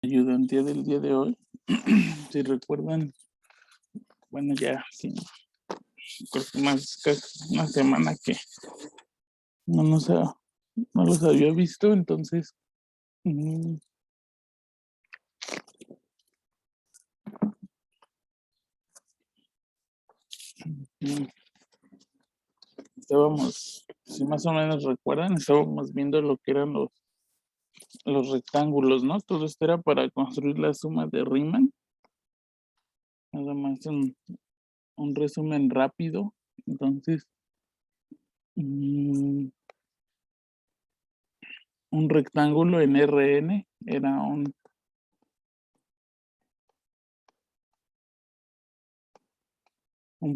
Ayudantía del día de hoy. Si recuerdan, bueno, ya sí, creo que más casi una semana que no nos ha, no los había visto, entonces mm, mm, estábamos, si más o menos recuerdan, estábamos viendo lo que eran los rectángulos, ¿no? Todo esto era para construir la suma de Riemann. Nada más un resumen rápido. Entonces, mm, un rectángulo en Rn era un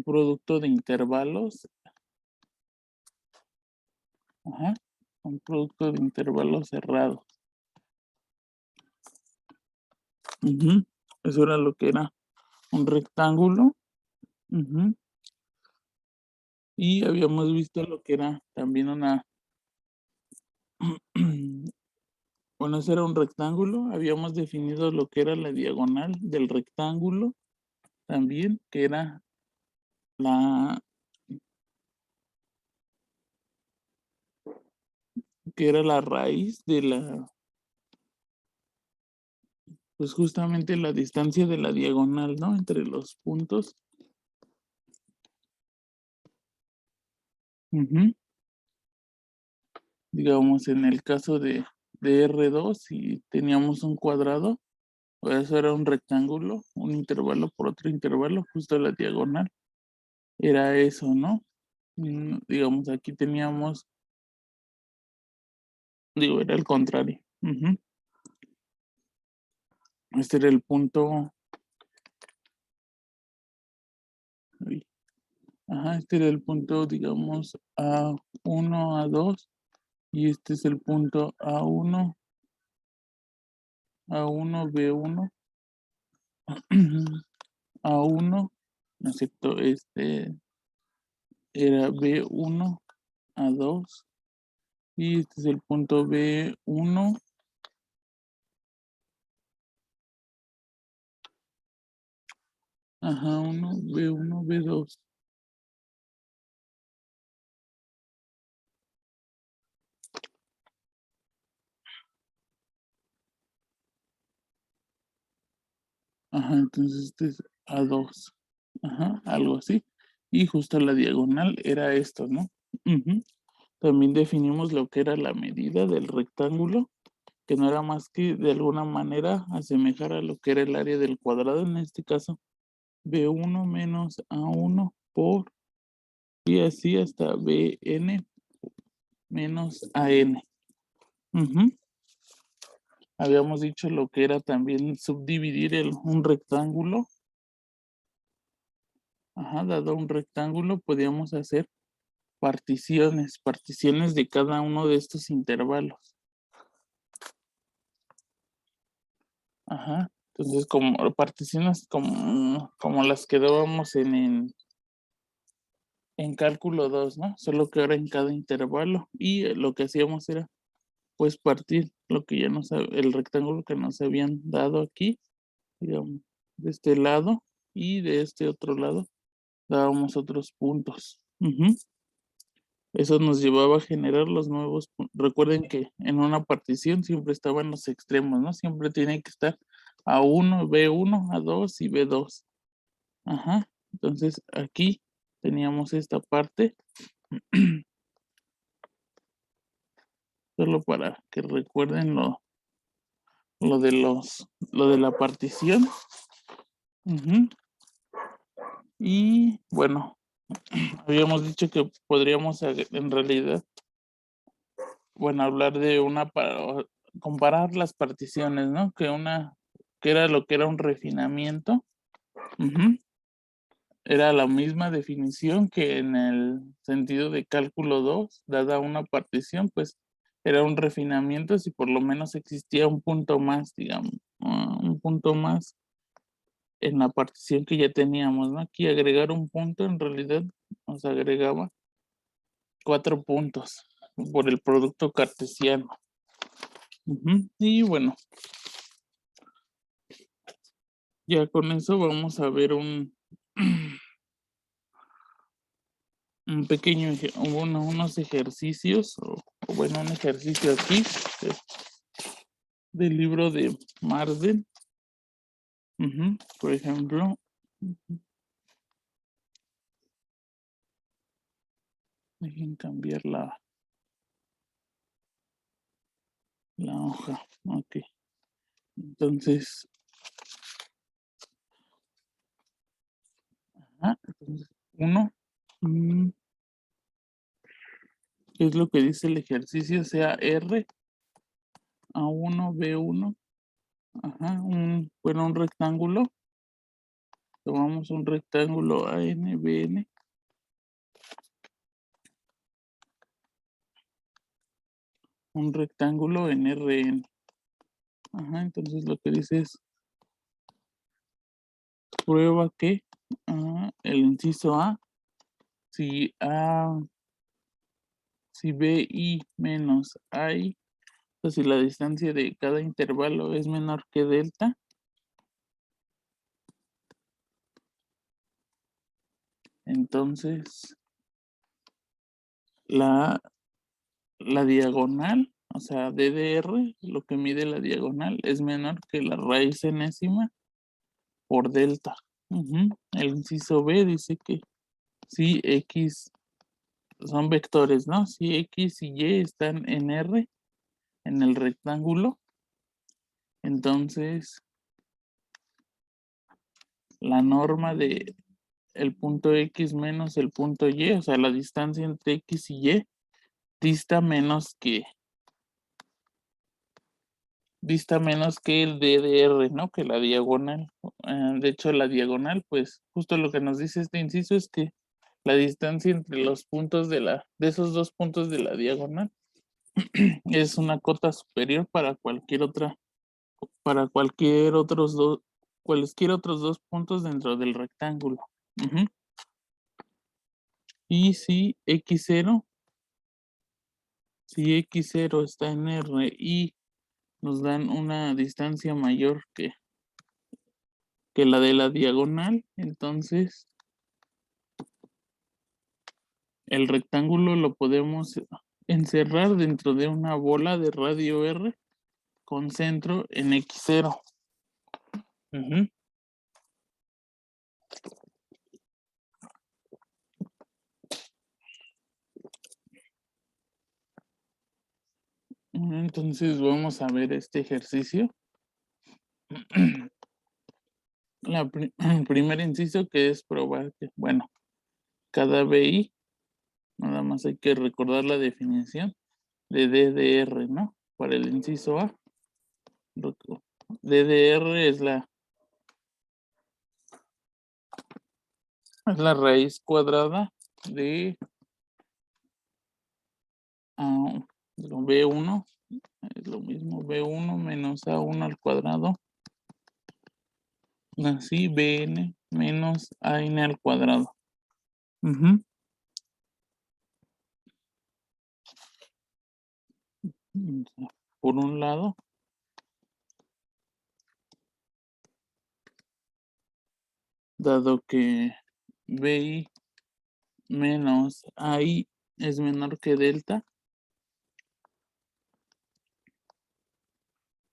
producto de intervalos. Ajá, un producto de intervalos cerrados. Ujú, eso era lo que era un rectángulo. Ujú, y habíamos visto lo que era también una, bueno, ese era un rectángulo. Habíamos definido lo que era la diagonal del rectángulo también, la, que era la raíz de pues justamente la distancia de la diagonal, ¿no? Entre los puntos. Ujú. Digamos, en el caso de R2, si teníamos un cuadrado, pues eso era un rectángulo, un intervalo por otro intervalo, justo la diagonal. Era eso, ¿no? Digamos, aquí teníamos, digo, era el contrario. Ujú. Este era el punto, uy, ajá, este era el punto, digamos, A1, A2, y este es el punto A1, A1, B1, A1, ¿no es cierto? Este era B1, A2, y este es el punto B1, ajá, B1, B2. Ajá, entonces este es A2. Ajá, algo así. Y justo la diagonal era esto, ¿no? Ujú. También definimos lo que era la medida del rectángulo, que no era más que de alguna manera asemejar a lo que era el área del cuadrado, en este caso B1 menos A1 por, y así hasta BN menos AN. Ujú. Habíamos dicho lo que era también subdividir un rectángulo. Ajá, dado un rectángulo, podíamos hacer particiones de cada uno de estos intervalos. Ajá. Entonces, como particiones como las que dábamos en cálculo 2, ¿no? Solo que ahora en cada intervalo. Y lo que hacíamos era, pues, partir lo que ya el rectángulo que nos habían dado aquí, digamos, de este lado y de este otro lado, dábamos otros puntos. Ujú. Eso nos llevaba a generar los nuevos. Recuerden que en una partición siempre estaban los extremos, ¿no? Siempre tiene que estar A1, B1, A2 y B2. Ajá. Entonces aquí teníamos esta parte, solo para que recuerden lo de la partición. Ujú. Y bueno, habíamos dicho que podríamos en realidad, bueno, hablar de para comparar las particiones, ¿no? Que era lo que era un refinamiento. Ujú. Era la misma definición que en el sentido de cálculo 2, dada una partición, pues era un refinamiento si por lo menos existía un punto más, digamos, un punto más en la partición que ya teníamos, ¿no? Aquí agregar un punto en realidad nos agregaba 4 puntos por el producto cartesiano. Ujú. Y bueno, Ya con eso vamos a ver un un pequeño unos ejercicios o bueno, un ejercicio aquí de del libro de Marsden. Por ejemplo, dejen cambiar la hoja. Okey. Entonces, entonces 1, ¿qué es lo que dice el ejercicio? Sea R, A1, B1, un rectángulo. Tomamos un rectángulo AN, BN, un rectángulo en RN. Entonces lo que dice es prueba que el inciso A, si A, si BI menos AI, o si la distancia de cada intervalo es menor que delta, entonces la diagonal, o sea, DDR, lo que mide la diagonal, es menor que la raíz enésima por delta. El inciso B dice que si X son vectores, ¿no? Si X y Y están en R, en el rectángulo, entonces la norma de el punto X menos el punto Y, o sea, la distancia entre X y Y, dista menos que el DDR, ¿no? Que la diagonal. De hecho, la diagonal, pues, justo lo que nos dice este inciso es que la distancia entre los puntos de esos dos puntos de la diagonal es una cota superior para cualquier otros dos puntos dentro del rectángulo. Y si X0 está en R y nos dan una distancia mayor que la de la diagonal, entonces el rectángulo lo podemos encerrar dentro de una bola de radio R con centro en X0. Entonces vamos a ver este ejercicio. El primer inciso que es probar que, bueno, cada BI, nada más hay que recordar la definición de DDR, ¿no? Para el inciso A. DDR es la raíz cuadrada de B1, es lo mismo, B1 menos A1 al cuadrado, así BN menos AN al cuadrado. Por un lado, dado que BI menos AI es menor que delta,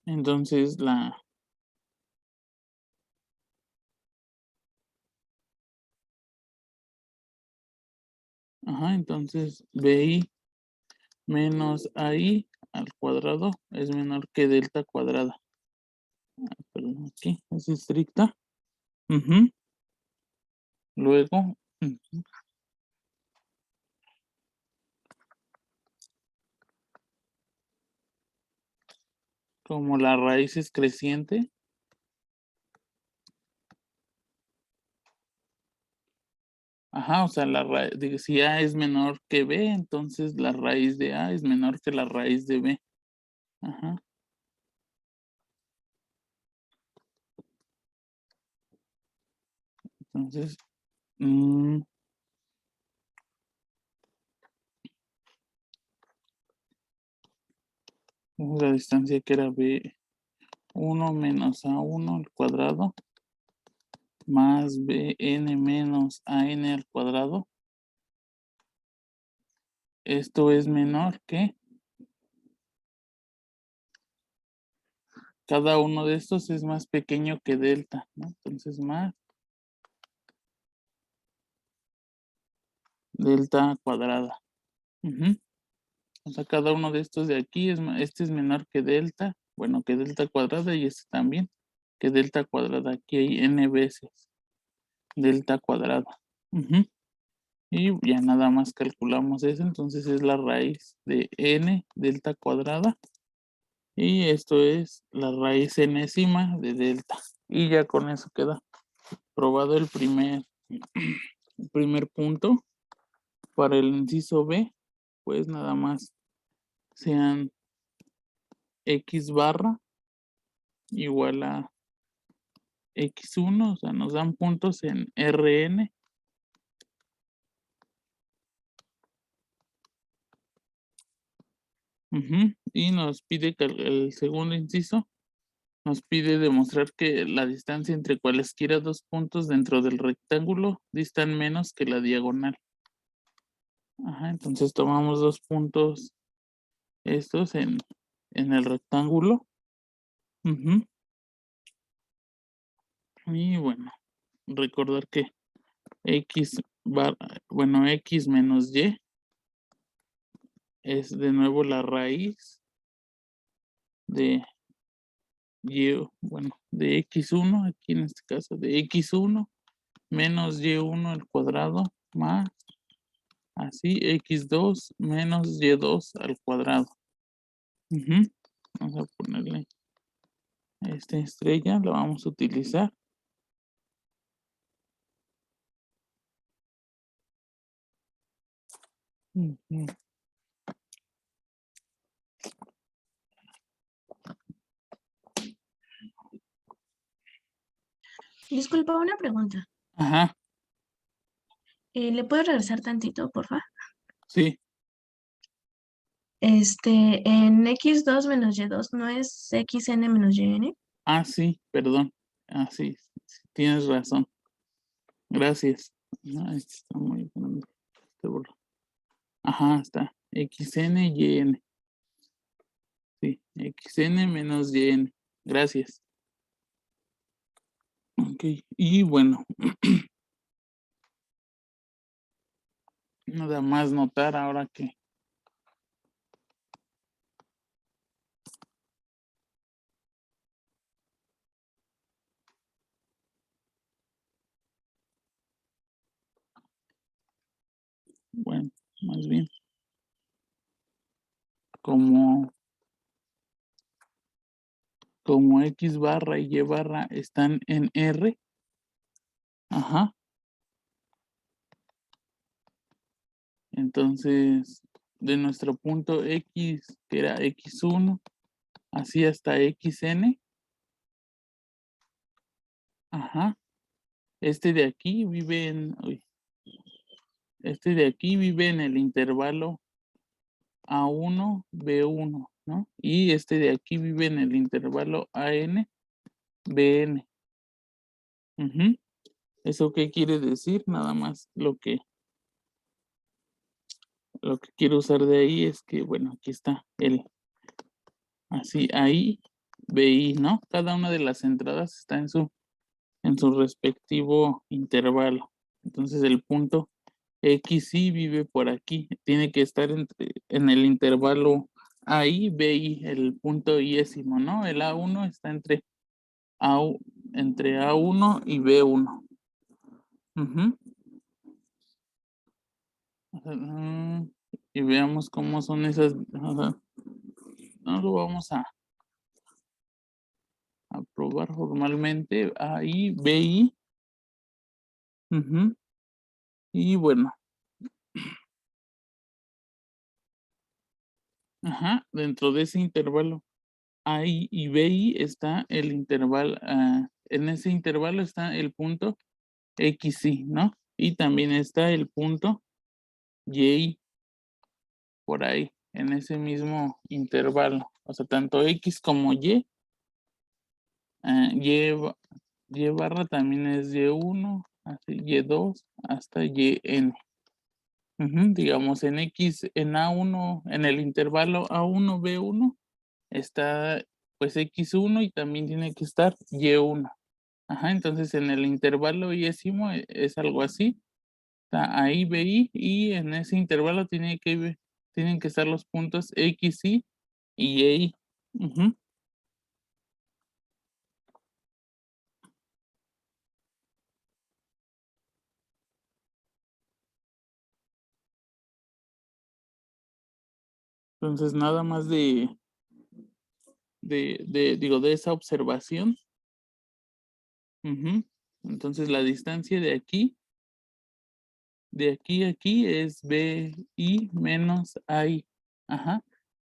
entonces entonces BI menos AI al cuadrado es menor que delta cuadrada. Perdón, aquí es estricta. Luego, como la raíz es creciente, o sea, si A es menor que B, entonces la raíz de A es menor que la raíz de B. Ajá. Entonces, la distancia que era B1 menos A1 al cuadrado más bn menos an al cuadrado. Esto es menor que cada uno de estos es más pequeño que delta, ¿no? Entonces más delta cuadrada. O sea, cada uno de estos de aquí este es menor que delta, bueno, que delta cuadrada y este también, que delta cuadrada. Aquí hay n veces delta cuadrada. Y ya nada más calculamos eso, entonces es la raíz de n delta cuadrada. Y esto es la raíz enésima de delta. Y ya con eso queda probado el primer punto. Para el inciso B, pues nada más sean x barra igual a x1, o sea, nos dan puntos en Rn. Y nos pide que el segundo inciso nos pide demostrar que la distancia entre cualesquiera dos puntos dentro del rectángulo distan menos que la diagonal. Entonces tomamos dos puntos estos en el rectángulo. Y bueno, recordar que x menos y es de nuevo la raíz de y, de x1, aquí en este caso de x1 menos y1 al cuadrado más así x2 menos y2 al cuadrado. Vamos a ponerle esta estrella, la vamos a utilizar. Disculpa, una pregunta. Ajá, ¿Le puedo regresar tantito, por favor? sí. En x2 menos y2, ¿no es xn menos yn? Sí, perdón. Sí, tienes razón. Gracias. Está muy grande. Está xn y n. Sí, xn menos yn. Gracias. Ok, y bueno. Nada más notar ahora que bueno, más bien como x barra y y barra están en R. Entonces, de nuestro punto X, que era X1, así hasta XN. Este de aquí vive en el intervalo A1, B1, ¿no? Y este de aquí vive en el intervalo AN, BN. ¿Eso qué quiere decir? Nada más lo que quiero usar de ahí es que, bueno, aquí está así, ahí, BI, ¿no? Cada una de las entradas está en su respectivo intervalo. Entonces el punto X sí vive por aquí. Tiene que estar en el intervalo AI, BI, el punto iésimo, ¿no? El A1 está entre A1 y B1. Y veamos cómo son esas. No lo vamos a probar formalmente. AI, BI. Y bueno. Dentro de ese intervalo AI y BI está el intervalo. En ese intervalo está el punto XY, ¿no? Y también está el punto Y por ahí, en ese mismo intervalo. O sea, tanto X como Y. Y barra también es Y1, así, Y2 hasta YN. Digamos, en X, en A1, en el intervalo A1, B1, está pues X1 y también tiene que estar Y1. Entonces en el intervalo yésimo es algo así. Está ahí BI y en ese intervalo tienen que estar los puntos XY y YI. Entonces nada más de esa observación. Entonces la distancia de aquí a aquí es BI menos AI.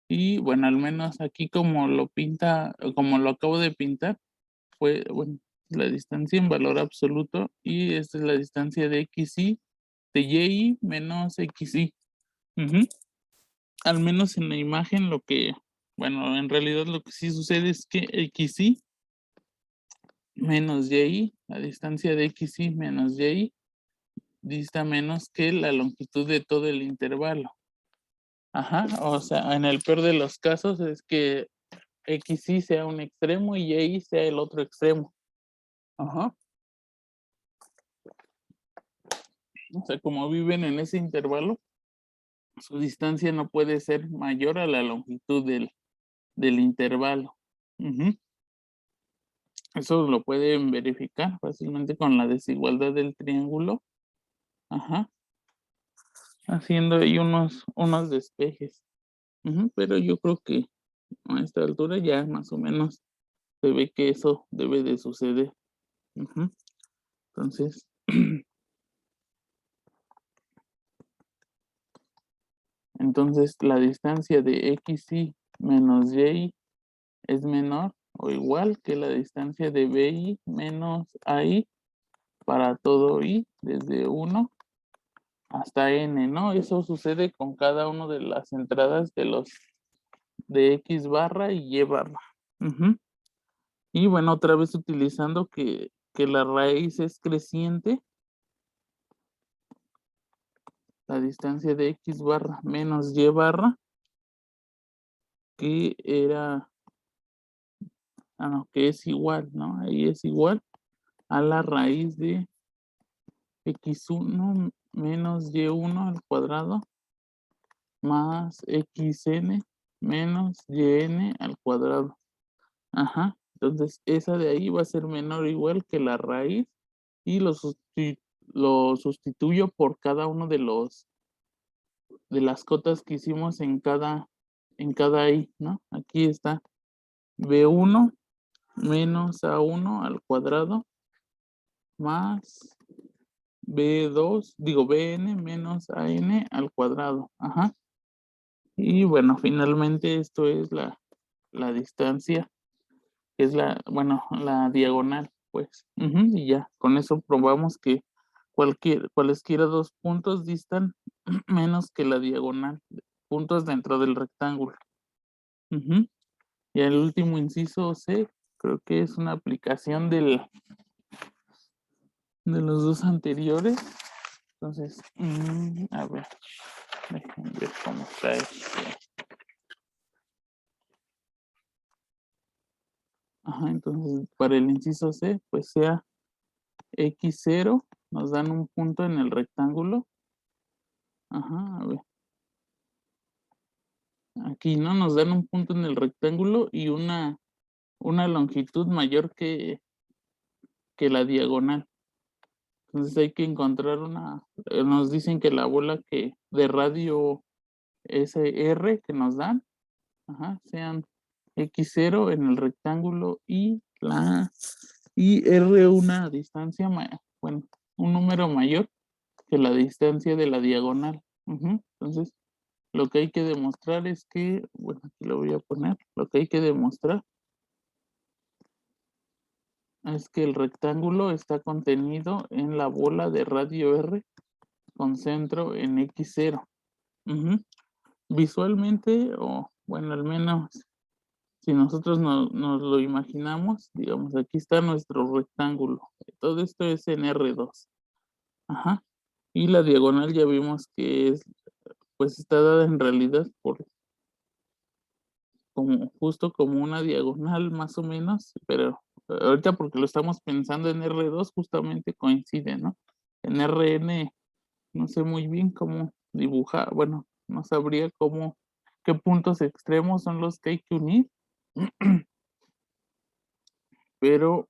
Y bueno, al menos aquí como lo acabo de pintar, fue, bueno, la distancia en valor absoluto y esta es la distancia de XY, de YI menos XY. Al menos en la imagen bueno, en realidad lo que sí sucede es que XY menos YI, la distancia de XY menos YI, dista menos que la longitud de todo el intervalo. O sea, en el peor de los casos es que XY sea un extremo y YI sea el otro extremo. O sea, como viven en ese intervalo, su distancia no puede ser mayor a la longitud del intervalo. Eso lo pueden verificar fácilmente con la desigualdad del triángulo. Haciendo ahí unos despejes. Pero yo creo que a esta altura ya más o menos se ve que eso debe de suceder. Entonces, la distancia de XY menos YI es menor o igual que la distancia de BI menos AI para todo I desde 1 hasta N, ¿no? Eso sucede con cada una de las entradas de X barra y Y barra. Y bueno, otra vez utilizando que la raíz es creciente, la distancia de X barra menos Y barra, que era, que es igual, ¿no? Ahí es igual a la raíz de X1 menos Y1 al cuadrado más XN menos YN al cuadrado. Entonces esa de ahí va a ser menor o igual que la raíz y lo sustituyo por cada uno de las cotas que hicimos en cada I, ¿no? Aquí está B1 menos A1 al cuadrado más BN menos AN al cuadrado. Y bueno, finalmente esto es la distancia, que es la diagonal, pues. Y ya, con eso probamos que cualesquiera dos puntos distan menos que la diagonal, puntos dentro del rectángulo. Y el último inciso C, creo que es una aplicación de los dos anteriores. Entonces, a ver, déjenme ver cómo está esto. Entonces para el inciso C, pues sea X0, nos dan un punto en el rectángulo. A ver. Aquí, ¿no? Nos dan un punto en el rectángulo y una longitud mayor que la diagonal. Entonces hay que encontrar nos dicen que la bola de radio SR que nos dan, sean X0 en el rectángulo y R una distancia, bueno, un número mayor que la distancia de la diagonal. Entonces, lo que hay que demostrar es que, bueno, aquí lo voy a poner, lo que hay que demostrar es que el rectángulo está contenido en la bola de radio R con centro en X0. Visualmente, o bueno, al menos Si nosotros nos lo imaginamos, digamos, aquí está nuestro rectángulo. Todo esto es en R2. Ajá. Y la diagonal ya vimos que es, pues está dada en realidad por como justo como una diagonal más o menos, pero ahorita porque lo estamos pensando en R2 justamente coincide, ¿no? En RN no sé muy bien cómo dibujar, bueno, no sabría cómo, qué puntos extremos son los que hay que unir, pero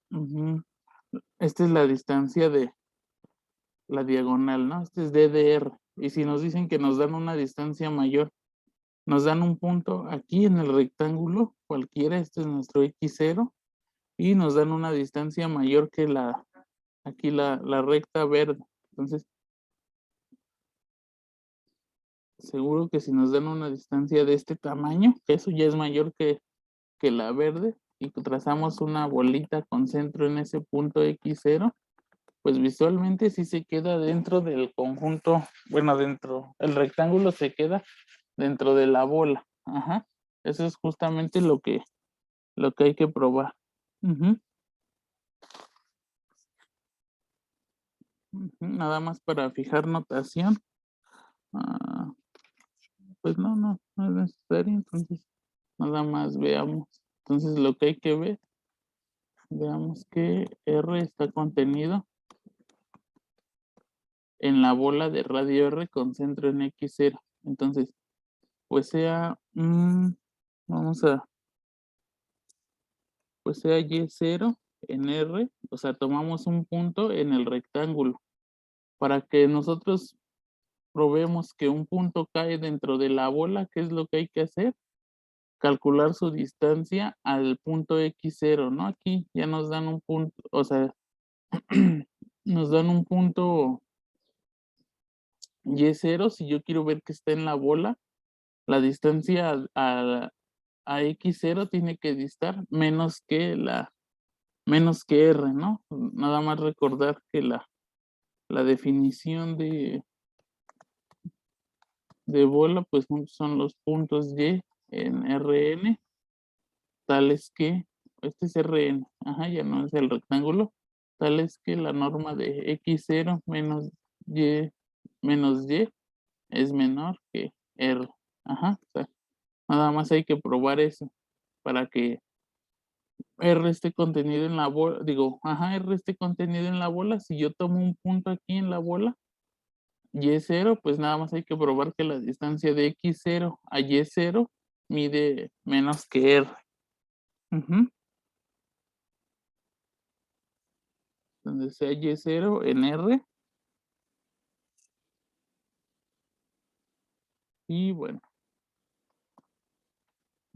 esta es la distancia de la diagonal, ¿no? Este es DDR. Y si nos dicen que nos dan una distancia mayor, nos dan un punto aquí en el rectángulo, cualquiera, este es nuestro X0, y nos dan una distancia mayor que aquí la recta verde. Entonces, seguro que si nos dan una distancia de este tamaño, que eso ya es mayor que la verde, y trazamos una bolita con centro en ese punto X0, pues visualmente sí se queda dentro del conjunto, bueno, el rectángulo se queda dentro de la bola. Ajá. Eso es justamente lo que hay que probar. Ujú, ujú. Nada más para fijar notación. Ah, pues no es necesario, entonces nada más veamos. Entonces lo que hay que ver, veamos que R está contenido en la bola de radio R con centro en X0. Entonces, pues vamos a, pues sea Y0 en R, o sea, tomamos un punto en el rectángulo. Para que nosotros probemos que un punto cae dentro de la bola, ¿qué es lo que hay que hacer? Calcular su distancia al punto X0, ¿no? Aquí ya nos dan un punto, o sea, nos dan un punto Y0. Si yo quiero ver que está en la bola, la distancia a X0 tiene que distar menos que R, ¿no? Nada más recordar que la definición de bola, pues son los puntos Y en Rn, tales que, este es Rn, ajá, ya no es el rectángulo, tales que la norma de X0 menos Y es menor que R. Ajá, o sea, nada más hay que probar eso para que R esté contenido en la bola, digo, ajá, R esté contenido en la bola. Si yo tomo un punto aquí en la bola, Y0, pues nada más hay que probar que la distancia de X0 a Y0 mide menos que R. Ujú. Donde sea Y0 en R. Y bueno,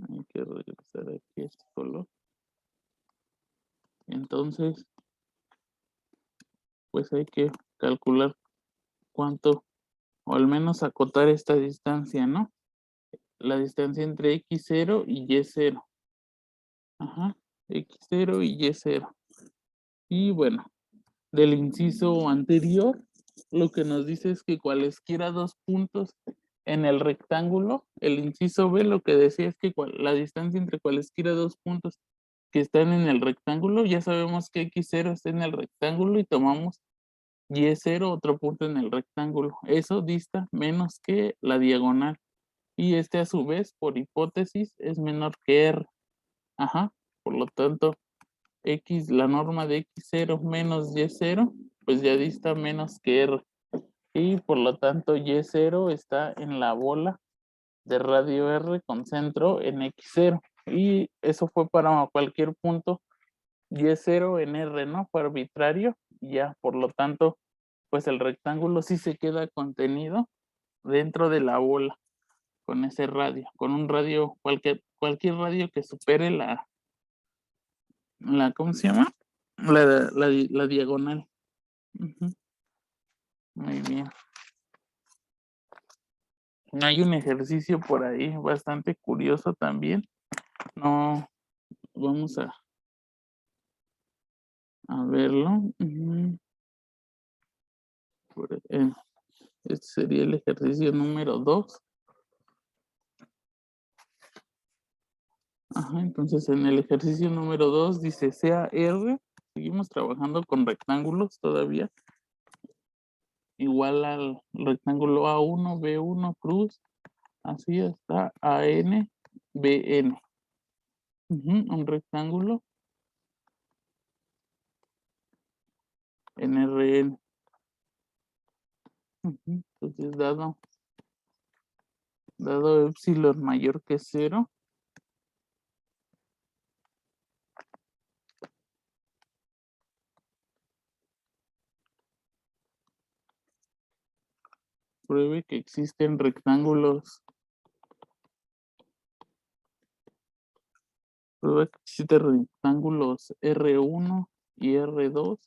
hay que regresar aquí a este color. Entonces, pues hay que calcular cuánto, o al menos acotar esta distancia, ¿no? La distancia entre X0 y Y0. Ajá, X0 y Y0. Y bueno, del inciso anterior, lo que nos dice es que cualesquiera dos puntos en el rectángulo, el inciso B lo que decía es que la distancia entre cualesquiera dos puntos que están en el rectángulo, ya sabemos que X0 está en el rectángulo y tomamos Y0, otro punto en el rectángulo. Eso dista menos que la diagonal. Y este a su vez, por hipótesis, es menor que R. Ajá, por lo tanto, la norma de X0 menos Y0, pues ya dista menos que R. Y por lo tanto, Y0 está en la bola de radio R con centro en X0. Y eso fue para cualquier punto Y0 en R, ¿no? Fue arbitrario. Y ya, por lo tanto, pues el rectángulo sí se queda contenido dentro de la bola con ese radio, con un radio, cualquier radio que supere ¿cómo se llama? La diagonal. Ujú. Muy bien. Hay un ejercicio por ahí bastante curioso también. No, vamos a verlo. Este sería el ejercicio número 2. Ajá, entonces en el ejercicio número 2 dice sea R, seguimos trabajando con rectángulos todavía, igual al rectángulo A1, B1 cruz, así está AN, BN. Un rectángulo NRN. Entonces, dado epsilon mayor que 0, pruebe que existen rectángulos. Prueba que existen rectángulos R1 y R2,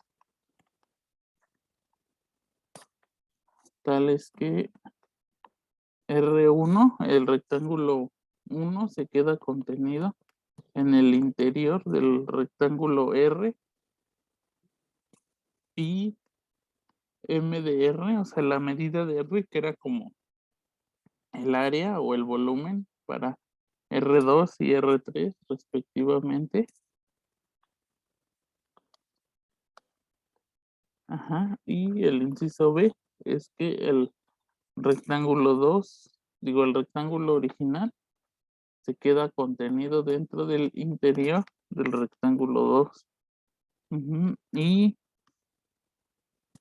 tales que R1, el rectángulo 1, se queda contenido en el interior del rectángulo R y M de R, o sea, la medida de R, que era como el área o el volumen para R2 y R3 respectivamente. Ajá, y el inciso B es que el rectángulo 2, digo, el rectángulo original se queda contenido dentro del interior del rectángulo 2. Y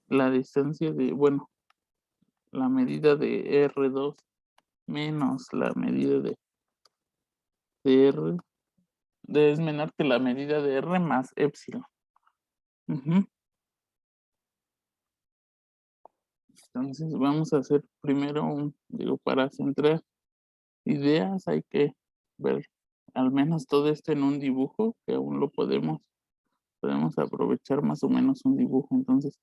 la distancia de, bueno, la medida de R2 menos la medida de R es menor que la medida de R más epsilon. Entonces vamos a hacer primero digo, para centrar ideas hay que ver al menos todo esto en un dibujo, que aún lo podemos aprovechar más o menos un dibujo. Entonces,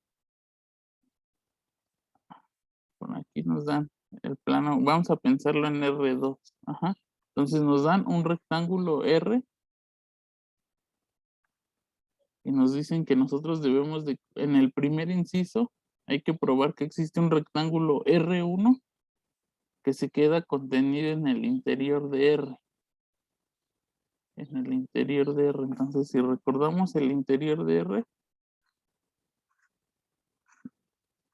por aquí nos dan el plano, vamos a pensarlo en R2. Ajá. Entonces nos dan un rectángulo R y nos dicen que nosotros debemos de, en el primer inciso, hay que probar que existe un rectángulo R1 que se queda contenido en el interior de R. En el interior de R. Entonces, si recordamos el interior de R,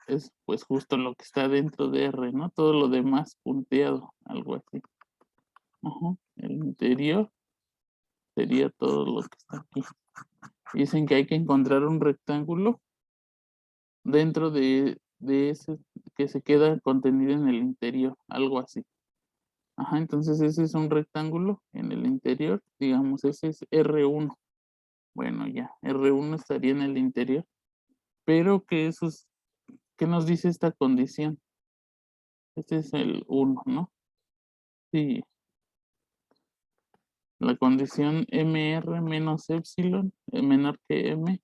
es pues justo lo que está dentro de R, ¿no? Todo lo demás punteado, algo así. Ajá. El interior sería todo lo que está aquí. Dicen que hay que encontrar un rectángulo dentro de ese que se queda contenido en el interior, algo así. Ajá, entonces ese es un rectángulo en el interior, digamos, ese es R1. Bueno, ya, R1 estaría en el interior, pero ¿qué nos dice esta condición? Este es el 1, ¿no? Sí, la condición MR menos epsilon menor que M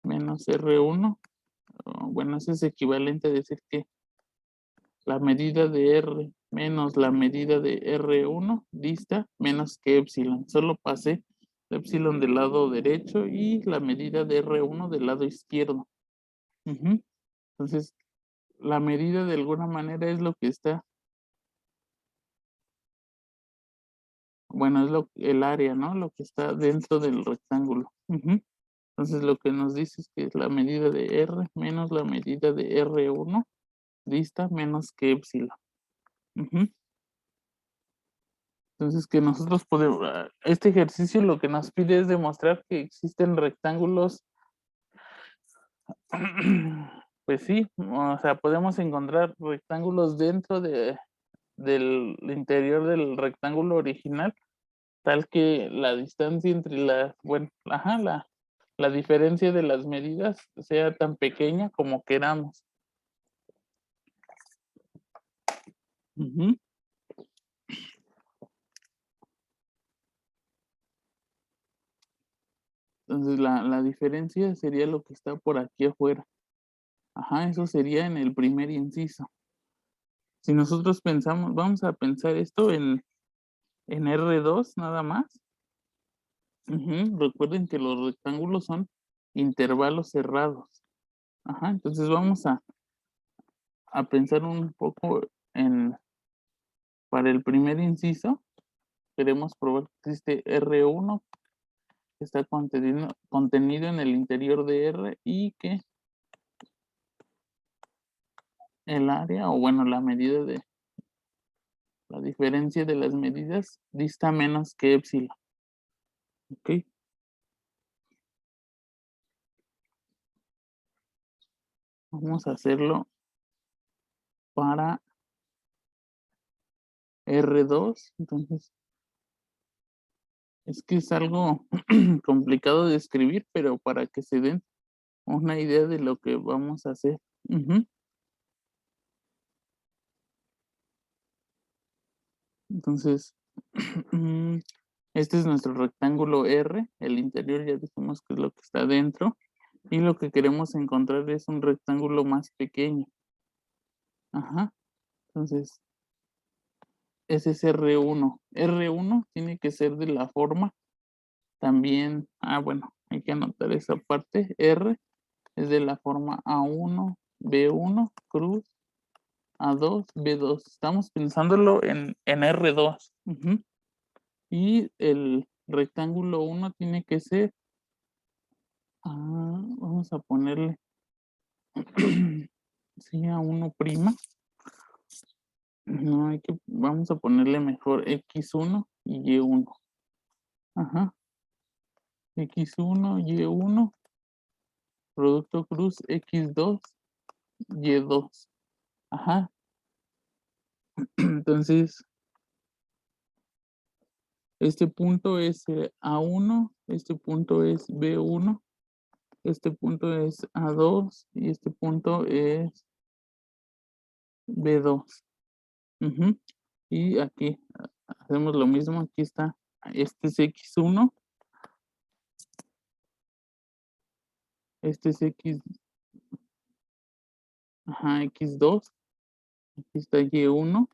menos R1. Bueno, eso es equivalente a decir que la medida de R menos la medida de R1 dista menos que epsilon. Solo pasé epsilon del lado derecho y la medida de R1 del lado izquierdo. Entonces, la medida de alguna manera es lo que está, bueno, es el área, ¿no? Lo que está dentro del rectángulo. Entonces, lo que nos dice es que la medida de R menos la medida de R1 dista menos que epsilon. Entonces, que nosotros podemos, este ejercicio lo que nos pide es demostrar que existen rectángulos, pues sí, o sea, podemos encontrar rectángulos dentro del interior del rectángulo original, tal que la distancia entre bueno, ajá, la diferencia de las medidas sea tan pequeña como queramos. Entonces la diferencia sería lo que está por aquí afuera. Ajá, eso sería en el primer inciso. Si nosotros pensamos, vamos a pensar esto en R2 nada más. Recuerden que los rectángulos son intervalos cerrados. Ajá, entonces vamos a pensar un poco para el primer inciso. queremos probar que existe R1 que está contenido en el interior de R y que el área, o bueno, la medida de la diferencia de las medidas dista menos que epsilon. ¿Ok? Vamos a hacerlo para R2. Entonces, es que es algo complicado de escribir, pero para que se den una idea de lo que vamos a hacer. Entonces, este es nuestro rectángulo R, el interior ya dijimos que es lo que está dentro, y lo que queremos encontrar es un rectángulo más pequeño. Ajá, entonces, ese es R1. R1 tiene que ser de la forma también, bueno, hay que anotar esa parte, R es de la forma A1, B1, cruz, A2, B2. Estamos pensándolo en R2. Y el rectángulo 1 tiene que ser, vamos a ponerle, sí, A1'. No, vamos a ponerle mejor X1 y Y1. Ajá. X1, Y1, producto cruz X2, Y2. Ajá. Entonces, este punto es A1, este punto es B1, este punto es A2 y este punto es B2. Y aquí hacemos lo mismo, aquí está, este es X1, este es X2, aquí está Y1,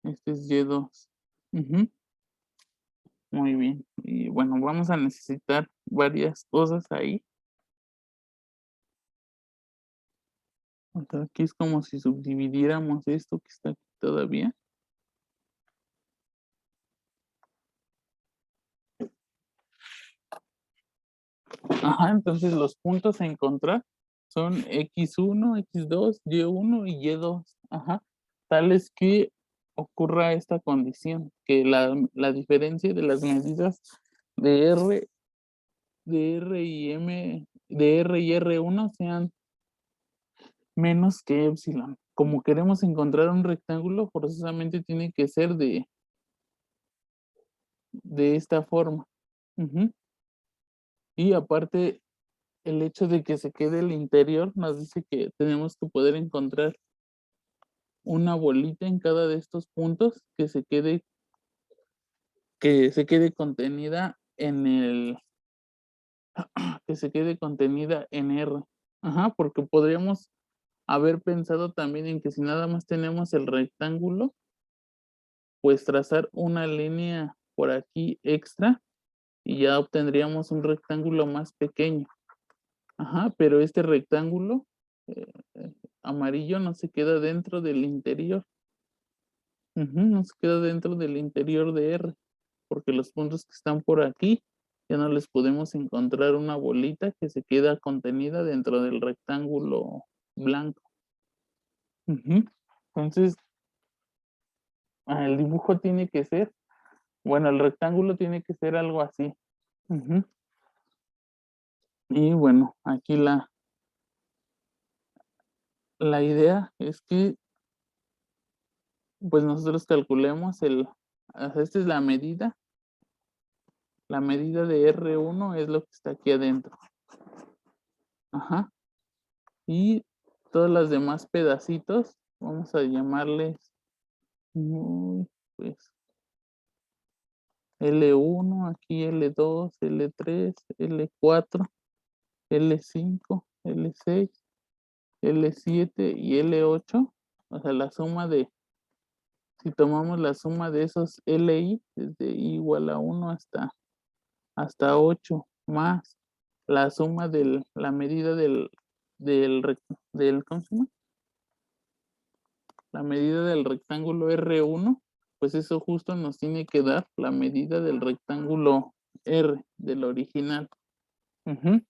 este es Y2. Muy bien. Y bueno, vamos a necesitar varias cosas ahí. O sea, aquí es como si subdividiéramos esto que está aquí todavía. Ajá, entonces los puntos a encontrar son X1, X2, Y1 y Y2. Ajá, tales que ocurra esta condición, que la diferencia de las medidas de R y M, de R y R1 sean menos que epsilon. Como queremos encontrar un rectángulo, forzosamente tiene que ser de esta forma. Y aparte, el hecho de que se quede el interior nos dice que tenemos que poder encontrar una bolita en cada de estos puntos que se quede contenida en que se quede contenida en R. Ajá, porque podríamos haber pensado también en que si nada más tenemos el rectángulo, pues trazar una línea por aquí extra y ya obtendríamos un rectángulo más pequeño. Ajá, pero este rectángulo amarillo no se queda dentro del interior. No se queda dentro del interior de R, porque los puntos que están por aquí ya no les podemos encontrar una bolita que se queda contenida dentro del rectángulo blanco. Entonces, el dibujo tiene que ser, bueno, el rectángulo tiene que ser algo así. Y bueno, aquí la idea es que pues nosotros calculemos esta es la medida de R1 es lo que está aquí adentro. Ajá. Y todos los demás pedacitos, vamos a llamarles, pues, L1, aquí L2, L3, L4, L5, L6, L7 y L8. O sea, si tomamos la suma de esos LI, desde I igual a 1 hasta 8, más la suma de la medida del ¿cómo se llama? la medida del rectángulo R1, pues eso justo nos tiene que dar la medida del rectángulo R, del original. Ujú.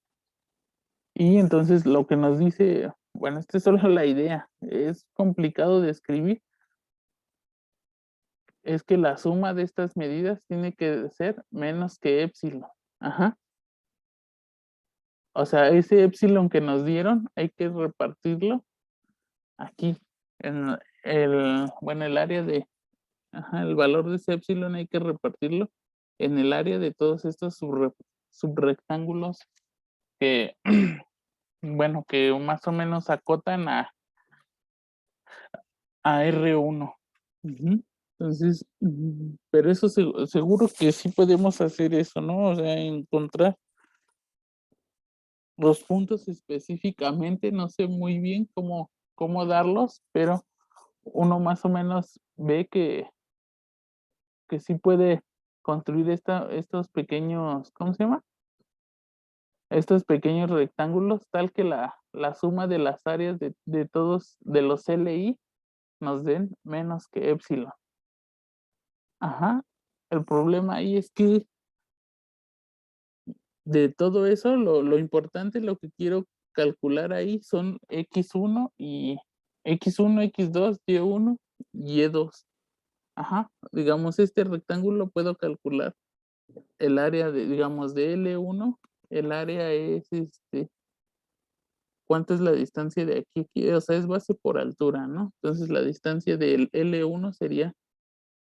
Y entonces lo que nos dice, bueno, esta es solo la idea, es complicado de escribir, es que la suma de estas medidas tiene que ser menos que épsilon. Ajá. O sea, ese épsilon que nos dieron hay que repartirlo aquí, en bueno, el área de, ajá, el valor de ese épsilon hay que repartirlo en el área de todos estos subrectángulos que, bueno, que más o menos acotan a R1. Ujú. Entonces, pero eso seguro que sí podemos hacer eso, ¿no? O sea, encontrar los puntos específicamente, no sé muy bien cómo darlos, pero uno más o menos ve que sí puede construir estos pequeños, ¿cómo se llama? Estos pequeños rectángulos, tal que la suma de las áreas de todos, de los LI, nos den menos que épsilon. Ajá. El problema ahí es que de todo eso, lo importante, lo que quiero calcular ahí son X1 y X1, X2, Y1, Y2. Ajá, digamos, este rectángulo puedo calcular el área de, digamos, de L1, el área es, ¿cuánto es la distancia de aquí a aquí? O sea, es base por altura, ¿no? Entonces, la distancia del L1 sería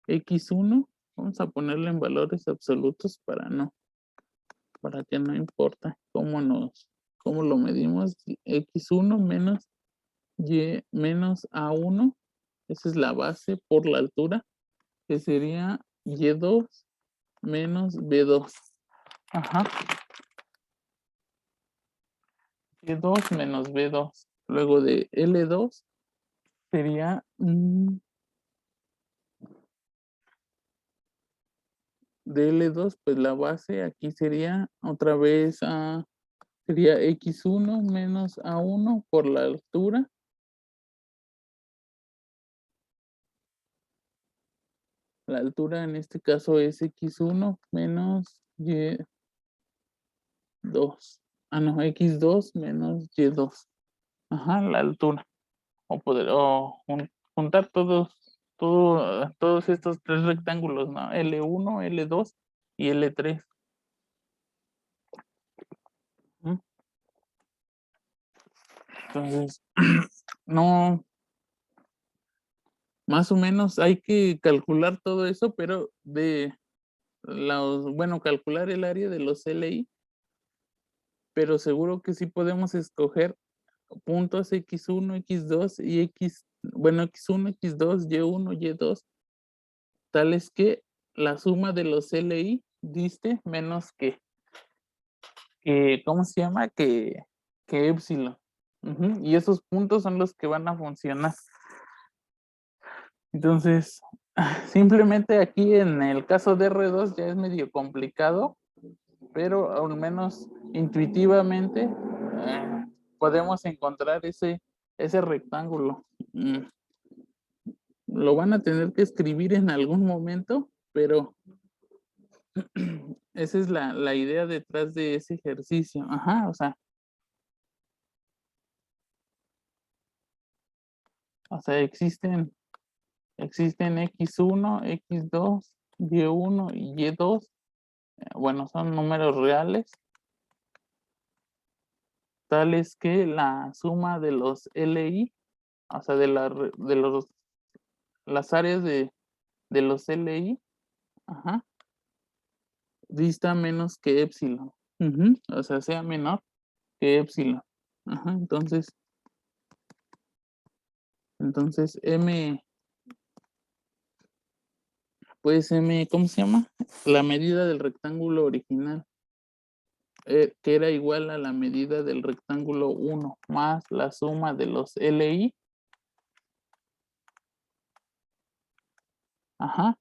X1, vamos a ponerlo en valores absolutos para que no importa cómo lo medimos, X1 menos Y menos A1, esa es la base por la altura, que sería Y2 menos B2. Ajá. Y2 menos B2. Luego de L2 sería de L2, pues la base aquí sería otra vez sería X1 menos A1 por la altura. La altura en este caso es X1 menos Y2. No, X2 menos Y2. Ajá, la altura. O juntar todos estos tres rectángulos, ¿no? L1, L2 y L3. Entonces, no, más o menos hay que calcular todo eso, pero bueno, calcular el área de los LI, pero seguro que sí podemos escoger puntos X1, X2 y bueno, X1, X2, Y1, Y2, tales que la suma de los LI diste menos ¿cómo se llama? Que épsilon. Y esos puntos son los que van a funcionar. Entonces, simplemente aquí en el caso de R2 ya es medio complicado, pero al menos intuitivamente podemos encontrar ese rectángulo. Lo van a tener que escribir en algún momento, pero esa es la idea detrás de ese ejercicio. Ajá, o sea, existen X1, X2, Y1 y Y2. Bueno, son números reales, tales que la suma de los LI, o sea, las áreas de los LI, ajá, dista menos que épsilon. O sea, sea menor que épsilon. Ajá, entonces pues ¿cómo se llama? La medida del rectángulo original, que era igual a la medida del rectángulo 1 más la suma de los LI. Ajá.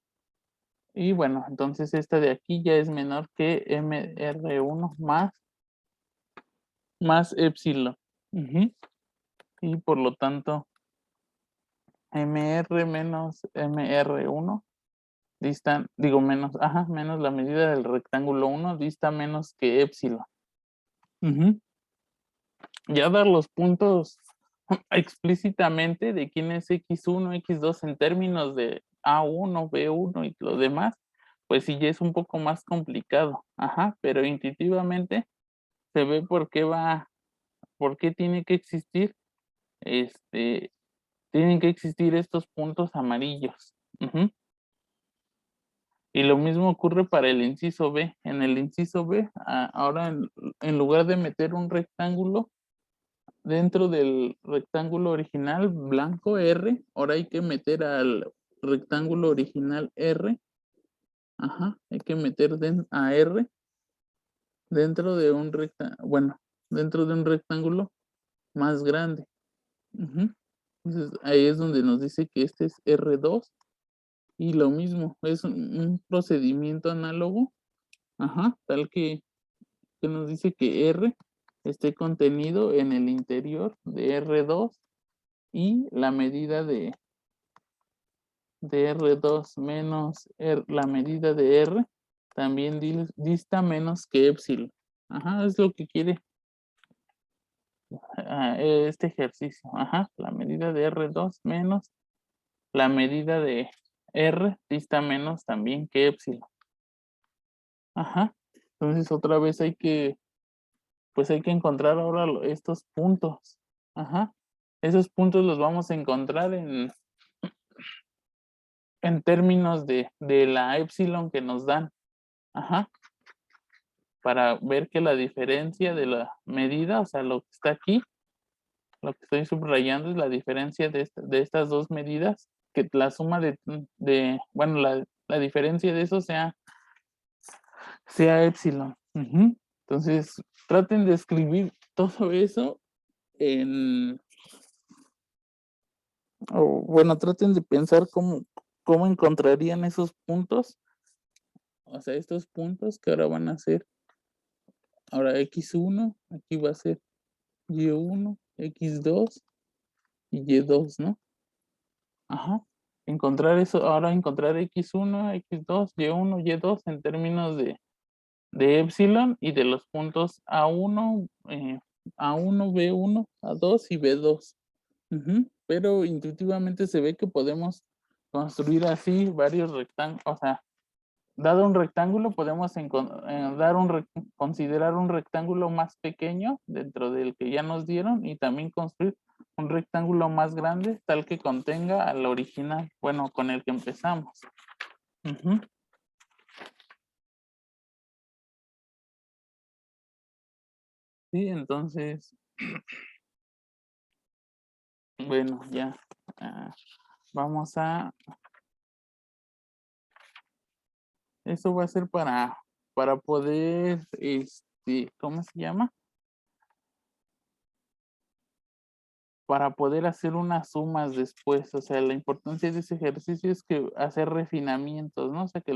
Y bueno, entonces esta de aquí ya es menor que MR1 más épsilon. Y por lo tanto, MR menos MR1 distan, digo menos, menos la medida del rectángulo 1 dista menos que épsilon. Ya dar los puntos explícitamente de quién es X1, X2 en términos de A1, B1 y lo demás, pues sí ya es un poco más complicado. Pero intuitivamente se ve por qué tiene que existir, tienen que existir estos puntos amarillos. Y lo mismo ocurre para el inciso B. En el inciso B, ahora en lugar de meter un rectángulo dentro del rectángulo original blanco R, ahora hay que meter al rectángulo original R. Hay que meter a R dentro de un dentro de un rectángulo más grande. Entonces ahí es donde nos dice que este es R2 y lo mismo, es un procedimiento análogo, tal que nos dice que R esté contenido en el interior de R2 y la medida de R2 menos la medida de R también dista menos que épsilon. Es lo que quiere este ejercicio. La medida de R2 menos la medida de R dista menos también que épsilon. Entonces otra vez hay que encontrar ahora estos puntos. Esos puntos los vamos a encontrar en términos de la épsilon que nos dan. Para ver que la diferencia de la medida, o sea, lo que está aquí, lo que estoy subrayando es la diferencia de estas dos medidas, que la suma bueno, la diferencia de eso sea épsilon. Entonces, traten de escribir todo eso traten de pensar cómo encontrarían esos puntos, o sea, estos puntos que ahora van a ser, ahora X1, aquí va a ser Y1, X2 y Y2, ¿no? Encontrar eso, ahora encontrar X1, X2, Y1, Y2 en términos de épsilon y de los puntos A1, A1, B1, A2 y B2. Pero intuitivamente se ve que podemos construir así varios rectángulos, o sea, dado un rectángulo podemos considerar un rectángulo más pequeño dentro del que ya nos dieron y también construir un rectángulo más grande tal que contenga al original, bueno, con el que empezamos. Sí, entonces, bueno, ya vamos a, eso va a ser para poder, ¿cómo se llama? Para poder hacer unas sumas después, o sea, la importancia de ese ejercicio es que hacer refinamientos, ¿no? O sea, que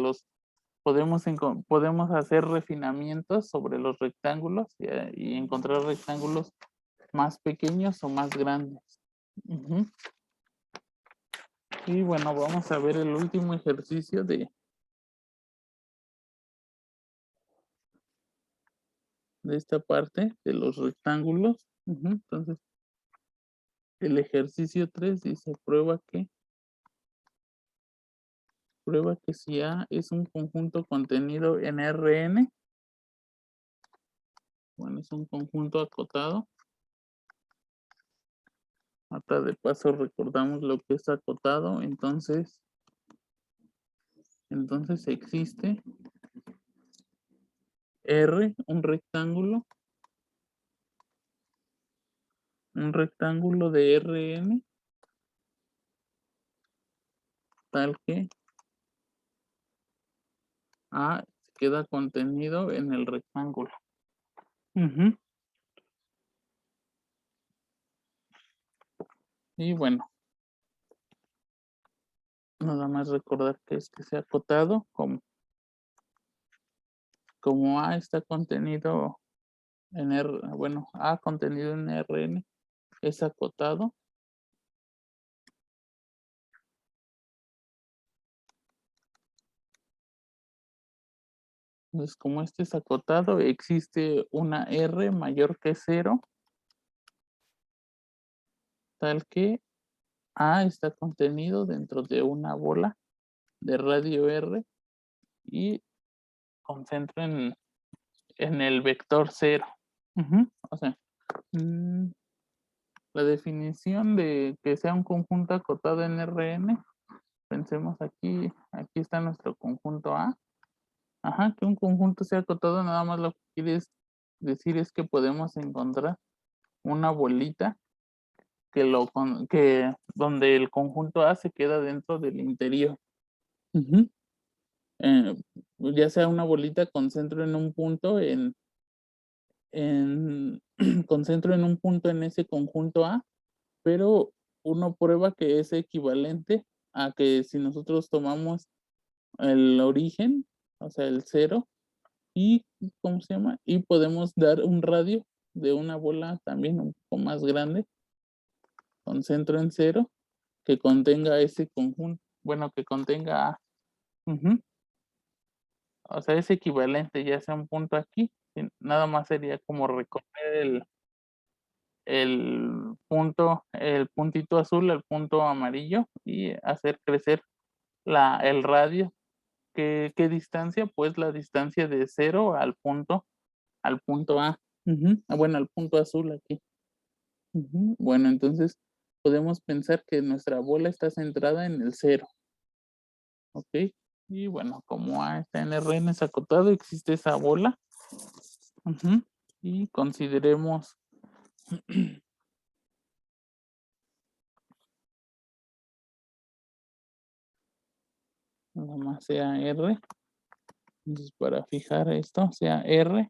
podemos hacer refinamientos sobre los rectángulos y encontrar rectángulos más pequeños o más grandes. Y bueno, vamos a ver el último ejercicio de esta parte de los rectángulos. Entonces, el ejercicio 3 dice, prueba que si A es un conjunto contenido en Rn, bueno, es un conjunto acotado. Hasta de paso recordamos lo que es acotado, entonces existe R, un rectángulo de Rn, tal que A queda contenido en el rectángulo. Y bueno, nada más recordar que sea acotado como A está contenido en A contenido en Rn es acotado. Entonces, como este es acotado, existe una R mayor que 0, tal que A está contenido dentro de una bola de radio R y concentra en el vector 0. O sea, la definición de que sea un conjunto acotado en Rn, pensemos aquí está nuestro conjunto A. Que un conjunto sea acotado, nada más lo que quiere decir es que podemos encontrar una bolita que donde el conjunto A se queda dentro del interior. Ya sea una bolita con centro en un punto con centro en un punto en ese conjunto A, pero uno prueba que es equivalente a que si nosotros tomamos el origen, o sea, el 0, y, ¿cómo se llama? Y podemos dar un radio de una bola también un poco más grande, con centro en 0, que contenga ese conjunto, bueno, que contenga A. O sea, es equivalente, ya sea un punto aquí, nada más sería como recorrer el puntito azul al punto amarillo y hacer crecer el radio. ¿Qué distancia? Pues la distancia de 0 al punto A. Bueno, al punto azul aquí. Bueno, entonces podemos pensar que nuestra bola está centrada en el 0. ¿Ok? Y bueno, como A está en Rn es acotado, existe esa bola. Y consideremos nada más sea R. Entonces, para fijar esto, sea R.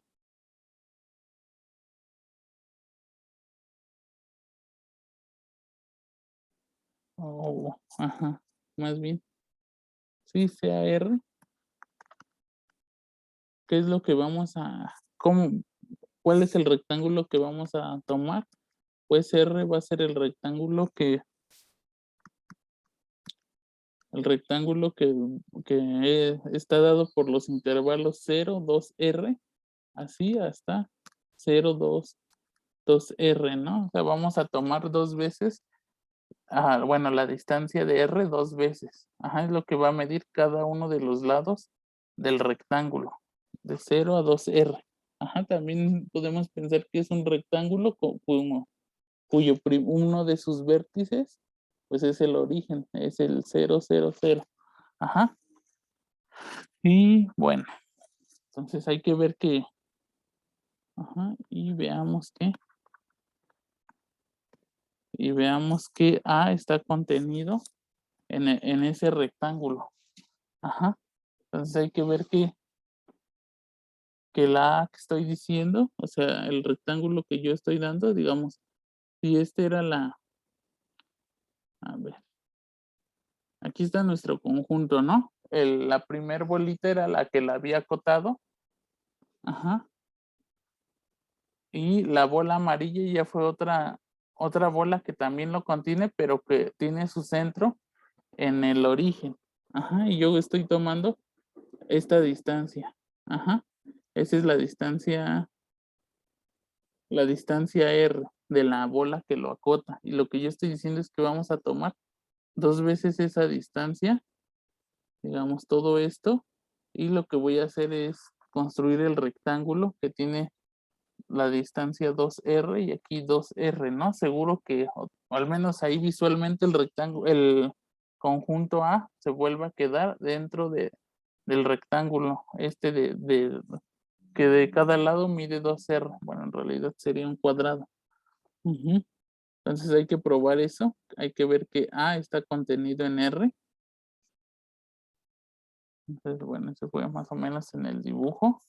Más bien. Sí, sea R. ¿Qué es lo que vamos a, cuál es el rectángulo que vamos a tomar? Pues R va a ser el rectángulo que está dado por los intervalos 0, 2, R, así hasta 0, 2, 2, R, ¿no? O sea, vamos a tomar 2 veces, bueno, la distancia de R 2 veces. Es lo que va a medir cada uno de los lados del rectángulo, de 0 a 2R. También podemos pensar que es un rectángulo cuyo uno de sus vértices, pues es el origen, es el 0, 0, 0. Y bueno, entonces hay que ver que, y veamos que A está contenido en ese rectángulo. Entonces hay que ver que la A que estoy diciendo, o sea, el rectángulo que yo estoy dando, digamos, si este era a ver, aquí está nuestro conjunto, ¿no? La primer bolita era la que la había acotado. Y la bola amarilla ya fue otra bola que también lo contiene, pero que tiene su centro en el origen. Y yo estoy tomando esta distancia. Esa es la distancia R de la bola que lo acota. Y lo que yo estoy diciendo es que vamos a tomar 2 veces esa distancia, digamos todo esto, y lo que voy a hacer es construir el rectángulo que tiene la distancia 2R y aquí 2R, ¿no? Seguro que, o al menos ahí visualmente el conjunto A se vuelve a quedar dentro del rectángulo, que de cada lado mide 2R. Bueno, en realidad sería un cuadrado. Entonces hay que probar eso. Hay que ver que A está contenido en R. Entonces, bueno, eso fue más o menos en el dibujo.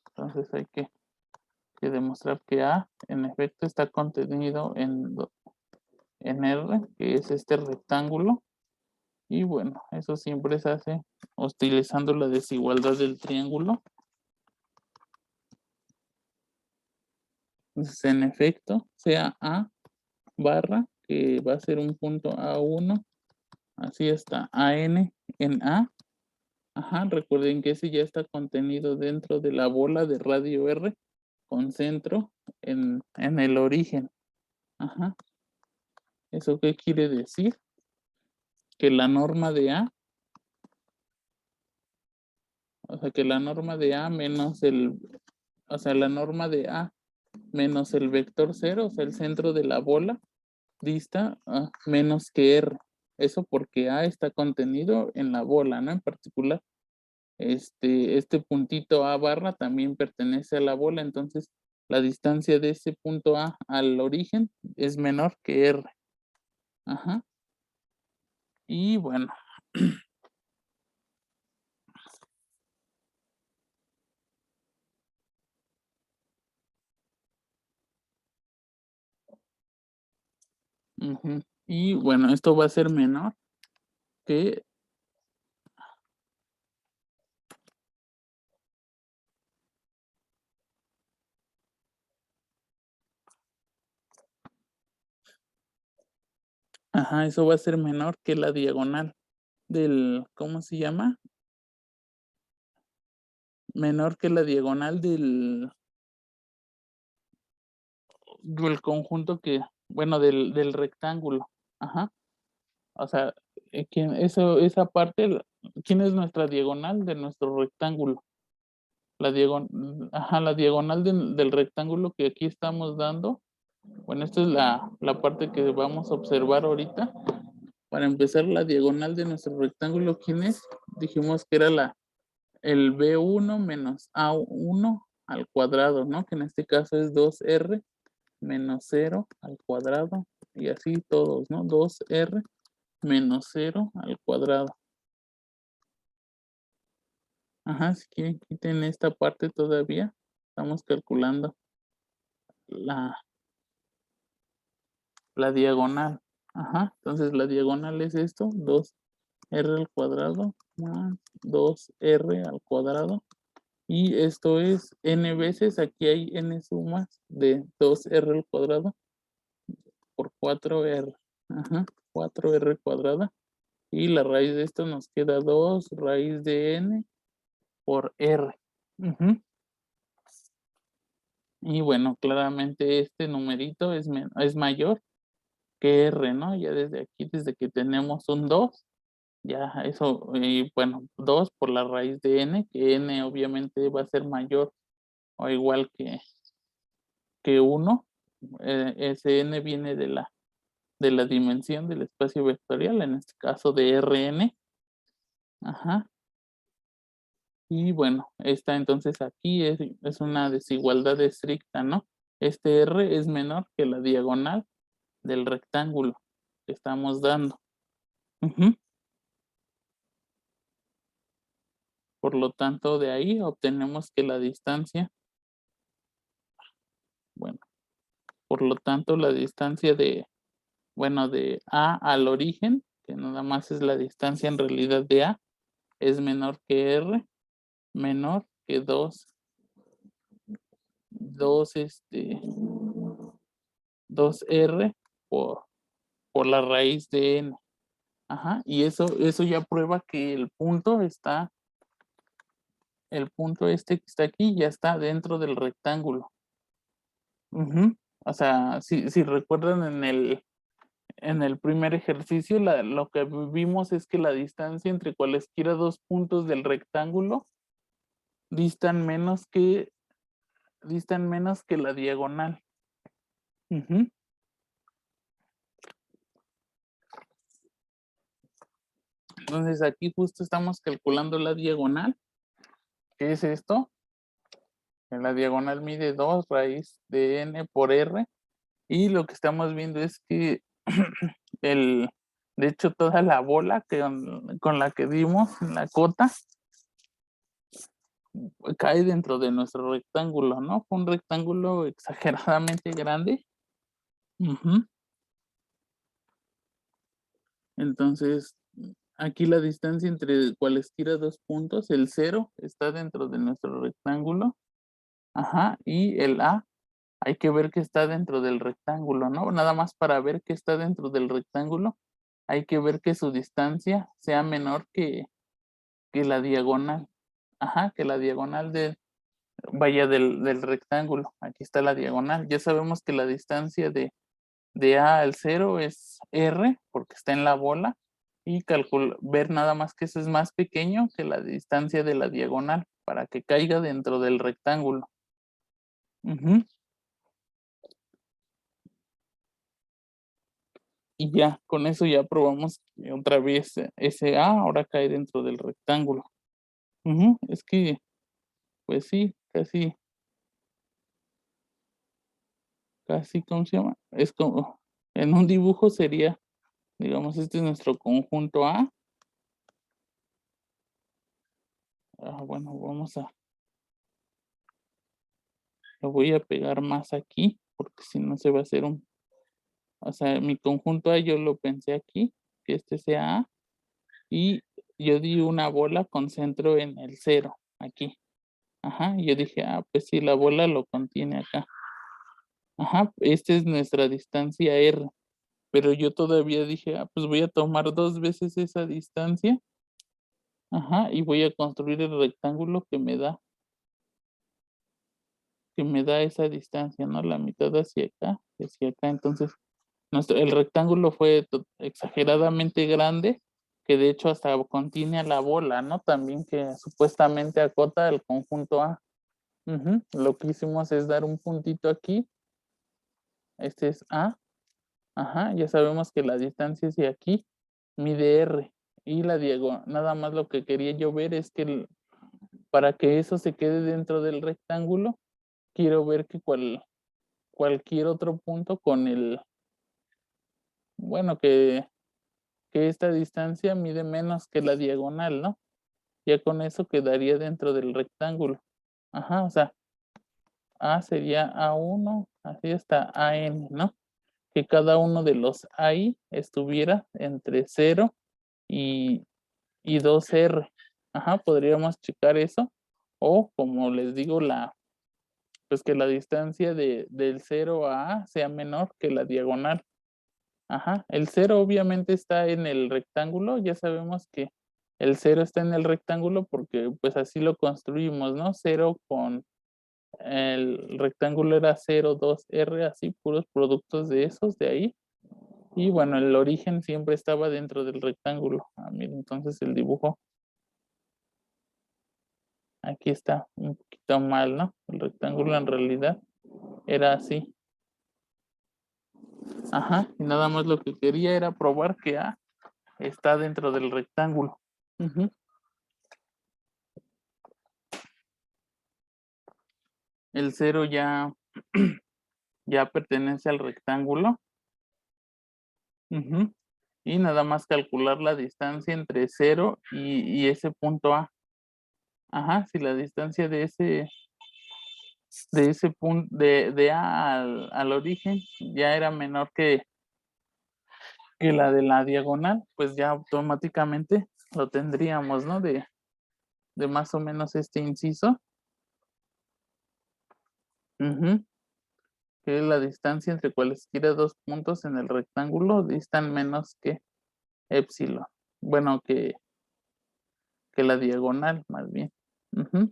Entonces hay que demostrar que A en efecto está contenido en R, que es este rectángulo. Y bueno, eso siempre se hace utilizando la desigualdad del triángulo. Entonces, en efecto, sea A barra, que va a ser un punto A1, así está AN en A Ajá, recuerden que ese ya está contenido dentro de la bola de radio R con centro en el origen. Ajá. ¿Eso qué quiere decir? Que la norma de A, o sea, que la norma de A menos o sea, la norma de A menos el vector 0, o sea, el centro de la bola, dista menos que R. Eso porque A está contenido en la bola, ¿no? En particular, este puntito A barra también pertenece a la bola, entonces la distancia de ese punto A al origen es menor que R. Ajá. Y bueno. Y bueno, esto va a ser menor que ajá, eso va a ser menor que la diagonal del, ¿cómo se llama? Menor que la diagonal del conjunto que, bueno, del rectángulo. Ajá. O sea, esa parte, ¿quién es nuestra diagonal de nuestro rectángulo? Ajá, la diagonal del rectángulo que aquí estamos dando. Bueno, esta es la parte que vamos a observar ahorita. Para empezar, la diagonal de nuestro rectángulo, ¿quién es? Dijimos que era el B1 menos A1 al cuadrado, ¿no? Que en este caso es 2R menos 0 al cuadrado. Y así todos, ¿no? 2R menos 0 al cuadrado. Ajá, si quieren quiten esta parte todavía. Estamos calculando la diagonal. Ajá, entonces la diagonal es esto, 2R al cuadrado más 2R al cuadrado. Y esto es n veces, aquí hay n sumas de 2R al cuadrado por 4R. Ajá, 4R cuadrada. Y la raíz de esto nos queda 2 raíz de n por R. Y bueno, claramente este numerito es mayor que R, ¿no? Ya desde aquí, desde que tenemos un 2, ya eso, y bueno, 2 por la raíz de n, que n obviamente va a ser mayor o igual que 1. Ese n viene de la dimensión del espacio vectorial, en este caso de Rn. Ajá. Y bueno, esta entonces aquí es una desigualdad estricta, ¿no? Este R es menor que la diagonal del rectángulo que estamos dando. Por lo tanto, de ahí obtenemos que la distancia, bueno, por lo tanto, la distancia bueno, de A al origen, que nada más es la distancia en realidad de A, es menor que R, menor que 2R por la raíz de N. Ajá, y eso ya prueba que el punto este que está aquí ya está dentro del rectángulo. O sea, si recuerdan en el primer ejercicio, lo que vimos es que la distancia entre cualesquiera dos puntos del rectángulo distan menos que la diagonal. Entonces aquí justo estamos calculando la diagonal. ¿Qué es esto? En la diagonal mide 2 raíz de n por r. Y lo que estamos viendo es que de hecho, toda la bola con la que dimos en la cota cae dentro de nuestro rectángulo, ¿no? Fue un rectángulo exageradamente grande. Entonces, aquí la distancia entre cualesquiera dos puntos, el 0 está dentro de nuestro rectángulo. Ajá, y el A hay que ver que está dentro del rectángulo, ¿no? Nada más para ver que está dentro del rectángulo, hay que ver que su distancia sea menor que la diagonal. Ajá, que la diagonal vaya del rectángulo. Aquí está la diagonal. Ya sabemos que la distancia de A al 0 es R, porque está en la bola, y ver nada más que eso es más pequeño que la distancia de la diagonal, para que caiga dentro del rectángulo. Ujú. Y ya, con eso ya probamos que otra vez ese A ahora cae dentro del rectángulo. Ujú, es que, pues sí, casi, ¿cómo se llama? Es como, en un dibujo sería, digamos, este es nuestro conjunto A. Bueno, lo voy a pegar más aquí, porque si no se va a hacer o sea, mi conjunto A yo lo pensé aquí, que este sea A, y yo di una bola con centro en el 0, aquí. Ajá, y yo dije, pues sí, la bola lo contiene acá. Ajá, esta es nuestra distancia R, pero yo todavía dije, pues voy a tomar 2 veces esa distancia, ajá, y voy a construir el rectángulo que me da esa distancia, ¿no? La mitad hacia acá, hacia acá. Entonces, el rectángulo fue exageradamente grande, que de hecho hasta contiene a la bola, ¿no? También que supuestamente acota el conjunto A. Ujú. Lo que hicimos es dar un puntito aquí. Este es A. Ajá, ya sabemos que la distancia hacia aquí mide R. Y la diagonal, nada más lo que quería yo ver es que para que eso se quede dentro del rectángulo, quiero ver que cualquier otro punto con bueno, que esta distancia mide menos que la diagonal, ¿no? Ya con eso quedaría dentro del rectángulo. Ajá, o sea, A sería A1, así hasta AN, ¿no? Que cada uno de los AI estuviera entre 0 y 2R. Ajá, podríamos checar eso. O como les digo, pues que la distancia del 0 a A sea menor que la diagonal. Ajá, el 0 obviamente está en el rectángulo, ya sabemos que el 0 está en el rectángulo porque pues así lo construimos, ¿no? 0 con el rectángulo era 0, 2, R, así puros productos de esos de ahí. Y bueno, el origen siempre estaba dentro del rectángulo. Mira, entonces el dibujo aquí está un poquito mal, ¿no? El rectángulo en realidad era así. Ajá, y nada más lo que quería era probar que A está dentro del rectángulo. Ujú. El 0 ya, ya pertenece al rectángulo. Ujú. Y nada más calcular la distancia entre 0 y ese punto A. Ajá, si la distancia de ese punto, de A al origen, ya era menor que la de la diagonal, pues ya automáticamente lo tendríamos, ¿no? De más o menos este inciso. Ujú. Que la distancia entre cualesquiera dos puntos en el rectángulo distan menos que epsilon. Bueno, que la diagonal, más bien. Ujú.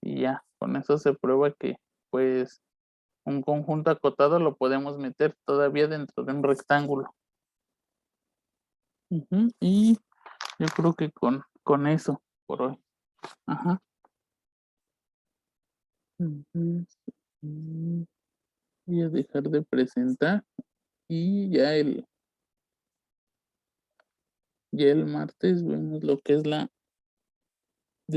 Y ya, con eso se prueba que, pues, un conjunto acotado lo podemos meter todavía dentro de un rectángulo. Ujú. Y yo creo que con eso por hoy. Ajá. Ujú. Mm, Voy a dejar de presentar y ya el martes vemos lo que es la